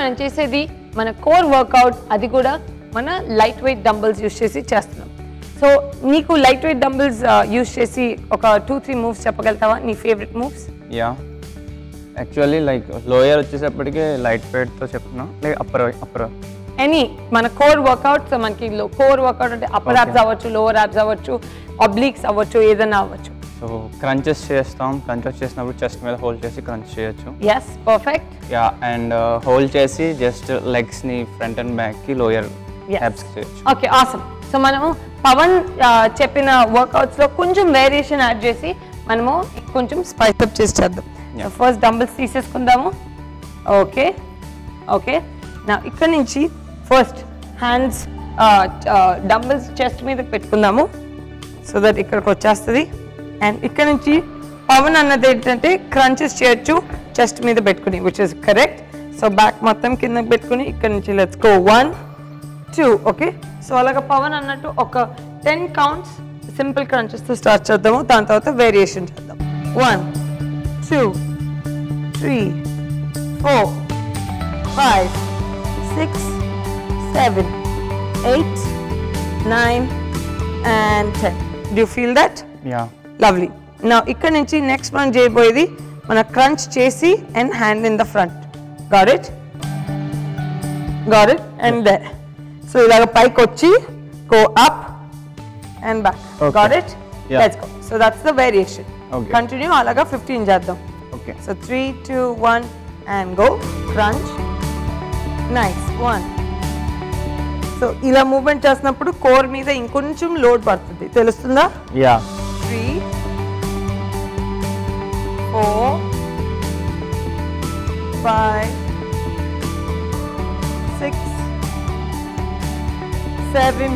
మనం చేసేది మన కోర్ వర్కౌట్, అది కూడా మన లైట్ వెయిట్ డంబుల్స్ యూస్ చేసి చేస్తున్నాం. సో నీకు లైట్ వెయిట్ డంబుల్స్ యూస్ చేసి ఒక 2-3 మూవ్స్ చెప్పగలుగుతావా, నీ favourite moves? Yeah, actually like lower వచ్చేసప్పటికే లైట్ వెయిట్తో చెప్తున్నా, లైక్ అప్పర్ ఎనీ మన కోర్ వర్కౌట్. సో మనకి కోర్ వర్కౌట్ అంటే అప్పర్ యాబ్స్ అవ్వచ్చు, లోవర్ యాబ్స్ అవ్వచ్చు, ఆబ్లిక్స్ అవ్వచ్చు, ఏదైనా అవ్వచ్చు. సో క్రంచెస్ చేస్తాం, క్రంచెస్ చేసినప్పుడు చెస్ట్ మీద హోల్డ్ చేసి క్రంచ్ చేయొచ్చు. yes perfect. Yeah, and hold చేసి జస్ట్ లెగ్స్ని ఫ్రంట్ అండ్ బ్యాక్కి లోయర్ యాబ్స్కి చేయొచ్చు. Okay, awesome. సో మనము పవన్ చెప్పిన వర్కౌట్స్లో కొంచెం వేరియేషన్ యాడ్ చేసి మనము కొంచెం స్పైస్ అప్ చేసి చేద్దాం. ఫస్ట్ డంబుల్స్ తీసేసుకుందాము. ఓకే ఓకే, నా ఇక్కడ నుంచి ఫస్ట్ హ్యాండ్స్ డంబుల్స్ చెస్ట్ మీద పెట్టుకుందాము, సో దట్ ఇక్కడికి వచ్చేస్తుంది. అండ్ ఇక్కడ నుంచి పవన్ అన్నది ఏంటంటే క్రంచెస్ చేయొచ్చు చెస్ట్ మీద పెట్టుకుని, which is correct. So back మొత్తం కింద పెట్టుకుని ఇక్కడ నుంచి లెట్స్ గో 1 2. ఓకే, సో అలాగా పవన్ అన్నట్టు ఒక 10 కౌంట్స్ సింపుల్ క్రంచెస్తో స్టార్ట్ చేద్దాము, దాని తర్వాత వేరియేషన్ చేద్దాం. 1 2 3 4 5 6 7 8 9 and 10. Do you feel that? Yeah. Lovely. Now ఇక్కడ నుంచి నెక్స్ట్ మనం చేయబోయేది మన క్రంచ్ చేసి and hand in the front. Got it? Got it? And there. So ఇలాగ పైకి వచ్చి go up and back. Okay. Got it? Yeah. Let's go. So that's the variation. Okay. Continue అలాగా 15 చేద్దాం. Okay. So 3 2 1 and go. Crunch. Nice. 1. So ఇలా movement చేసినప్పుడు core మీద ఇంకొంచెం load పడుతుంది, తెలుస్తుందా? Yeah. 3 4 5 6 7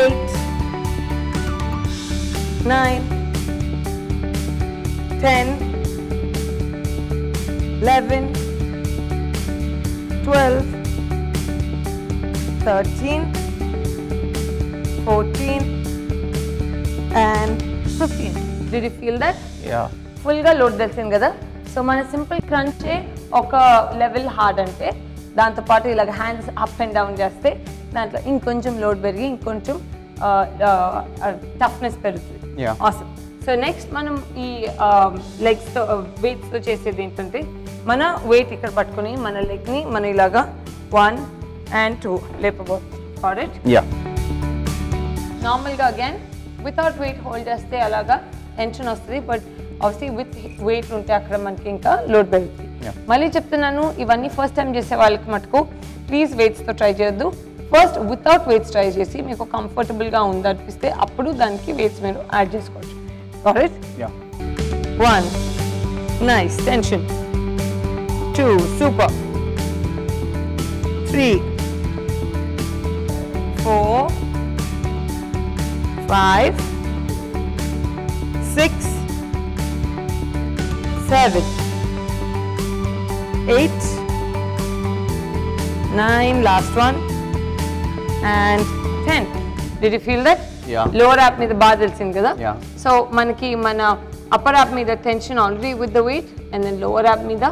8 9 10 11 12 13 14 and 15. Did you feel that? Yeah. Full ga load తెలిసింది కదా. సో మన సింపుల్ క్రంచ్ ఒక లెవెల్ హార్డ్ అంటే దాంతో పాటు ఇలాగ హ్యాండ్స్ అప్ అండ్ డౌన్ చేస్తే దాంట్లో ఇంకొంచెం లోడ్ పెరిగి ఇంకొంచెం టఫ్నెస్ పెరుగుతుంది. ఆసమ్. సో నెక్స్ట్ మనం ఈ లెగ్స్తో వెయిట్స్తో చేసేది ఏంటంటే మన వెయిట్ ఇక్కడ పట్టుకొని మన లెగ్ని మనం ఇలాగా 1 and 2 లేపబోతుంది. Got it? Yeah. నార్మల్గా అగైన్ వితౌట్ వెయిట్ హోల్డ్ చేస్తే అలాగా టెన్షన్ వస్తుంది, బట్ ఆబ్వియస్లీ విత్ వెయిట్ ఉంటే అక్కడ మనకి ఇంకా లోడ్ పెరుగుతుంది. మళ్ళీ చెప్తున్నాను, ఇవన్నీ ఫస్ట్ టైం చేసే వాళ్ళకి మటుకు ప్లీజ్ వెయిట్స్తో ట్రై చేయొద్దు. ఫస్ట్ వితౌట్ వెయిట్స్ ట్రై చేసి మీకు కంఫర్టబుల్గా ఉందనిపిస్తే అప్పుడు దానికి వెయిట్స్ మీరు యాడ్ చేసుకోవచ్చు. Got it? Yeah. 1 nice tension. 2 super. 3 4 5 6 7 8 9 last one and 10. Did you feel that? Yeah. Lower ab మీద బాగా తెలిసింది కదా. Yeah. సో మనకి మన అప్పర్ ab మీద tension already with the weight and then lower ab మీద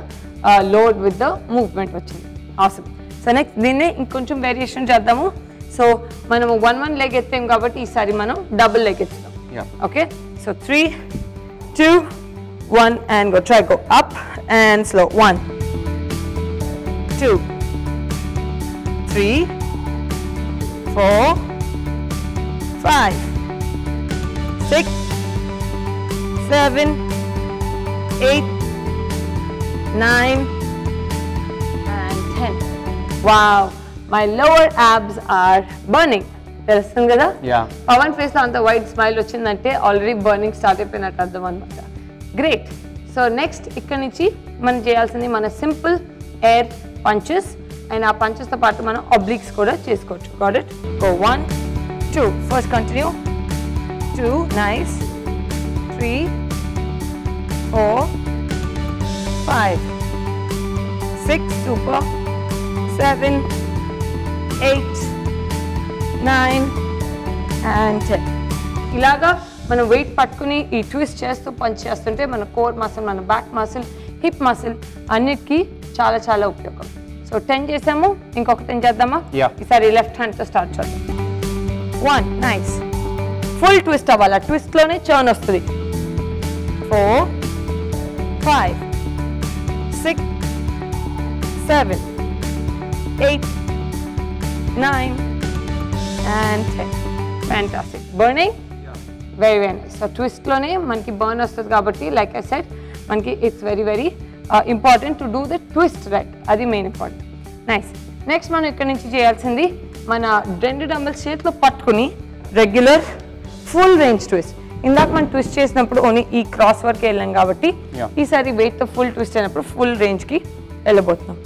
లోడ్ విత్ ద మూవ్మెంట్ వచ్చింది. Awesome. So next దీన్నే ఇంకొంచెం వేరియేషన్ చేద్దాము. సో మనము 1 లెగ్ ఎత్తాం కాబట్టి ఈసారి మనం డబుల్ లెగ్ ఎత్తుతాం. Okay, so 3 2 1 and go. Try go up and slow. 1 2 3 4 5 6 7 8 9 and 10. Wow, my lower abs are burning. తెలుస్తుంది కదా. పవన్ ఫేస్ లో అంత వైట్ స్మైల్ వచ్చిందంటే ఆల్రెడీ బర్నింగ్ స్టార్ట్ అయిపోయినట్టు అర్థం అనమాట. గ్రేట్. సో నెక్స్ట్ ఇక్కడ నుంచి మనం చేయాల్సింది మన సింపుల్ ఎయిర్ పంచెస్, అండ్ ఆ పంచెస్తో పాటు మనం ఆబ్లిక్స్ కూడా చేసుకోవచ్చు. Got it? Go 1 2. First continue. 2 nice. 3 4 5 6 super. 7 8 9 and 10. ఇలాగా మనం వెయిట్ పట్టుకుని ఈ ట్విస్ట్ చేస్తూ పంచ్ చేస్తుంటే మన కోర్ మసిల్, మన బ్యాక్ మసిల్, హిప్ మసిల్ అన్నిటికీ చాలా చాలా ఉపయోగం. సో 10 చేసాము, ఇంకొక 10 చేద్దామా? ఈసారి లెఫ్ట్ హ్యాండ్తో స్టార్ట్ చేద్దాం. 1 నైస్, ఫుల్ ట్విస్ట్ అవ్వాలి, ఆ ట్విస్ట్లోనే చర్న్ వస్తుంది. 4 5 6 7 8 9 and 10. Fantastic. Burning? Very very nice. So twist లోనే మనకి బర్న్ వస్తుంది కాబట్టి లైక్ ఐ సెడ్ మనకి it's very very important to do the twist right, అది మెయిన్ ఇంపార్టెంట్. నైస్. నెక్స్ట్ మనం ఇక్కడ నుంచి చేయాల్సింది మన 2 డంబెల్స్ చేతిలో పట్టుకుని రెగ్యులర్ ఫుల్ రేంజ్ ట్విస్ట్. ఇందాక మనం ట్విస్ట్ చేసినప్పుడు ఓన్లీ ఈ క్రాస్ వరకు వెళ్ళాం కాబట్టి ఈసారి వెయిట్తో ఫుల్ ట్విస్ట్ అయినప్పుడు ఫుల్ రేంజ్కి వెళ్ళబోతున్నాం.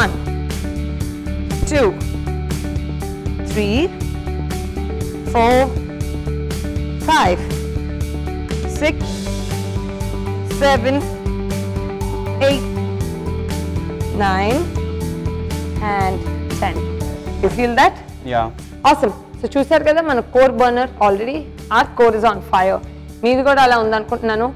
1 2 3 4 5 6 7 8 9 and 10. You feel that? Yeah. Awesome. So చూసారు కదా మన core burner already, our core is on fire. మీది కూడా అలా ఉందనుకుంటున్నాను.